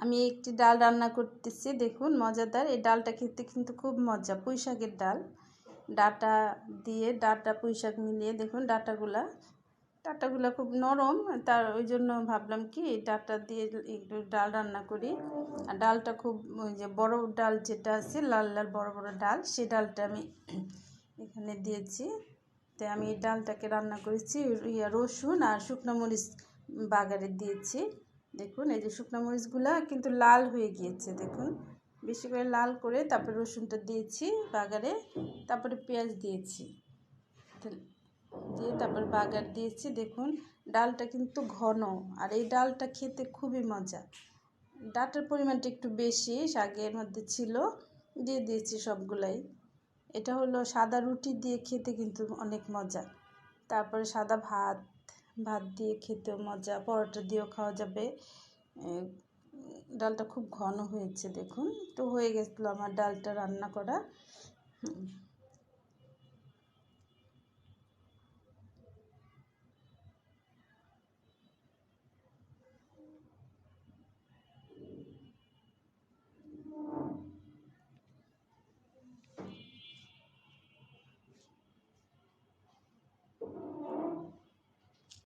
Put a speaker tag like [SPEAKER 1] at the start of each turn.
[SPEAKER 1] আমি একটি ডাল রান্না করতেছি, দেখুন মজাদার। এই ডালটা খেতে কিন্তু খুব মজা, পুঁই শাকের ডাল। ডাটা দিয়ে ডাটা পুঁই শাক মিলিয়ে দেখুন ডাটাগুলা খুব নরম, তার ওই জন্য ভাবলাম কি ডাটা দিয়ে একটু ডাল রান্না করি। আর ডালটা খুব ওই যে বড় ডাল যেটা আছে, লাল লাল বড় বড় ডাল, সেই ডালটা আমি এখানে দিয়েছি। তো আমি এই ডালটাকে রান্না করেছি রসুন আর শুকনো মরিচ বাগারে দিয়েছি। দেখুন এই যে শুকনো মরিচগুলা কিন্তু লাল হয়ে গিয়েছে, দেখুন বেশি করে লাল করে তারপরে রসুনটা দিয়েছি বাগারে, তারপরে পেঁয়াজ দিয়েছি, দিয়ে তারপর বাগার দিয়েছি। দেখুন ডালটা কিন্তু ঘন, আর এই ডালটা খেতে খুবই মজা। ডাটার পরিমাণটা একটু বেশি শাকের মধ্যে ছিল, দিয়ে দিয়েছি সবগুলাই। এটা হলো সাদা রুটি দিয়ে খেতে কিন্তু অনেক মজা। তারপরে সাদা ভাত দিয়ে খেতেও মজা, পরোটা দিয়েও খাওয়া যাবে। ডালটা খুব ঘন হয়েছে, দেখুন তো হয়ে গেছিলো আমার ডালটা রান্না করা।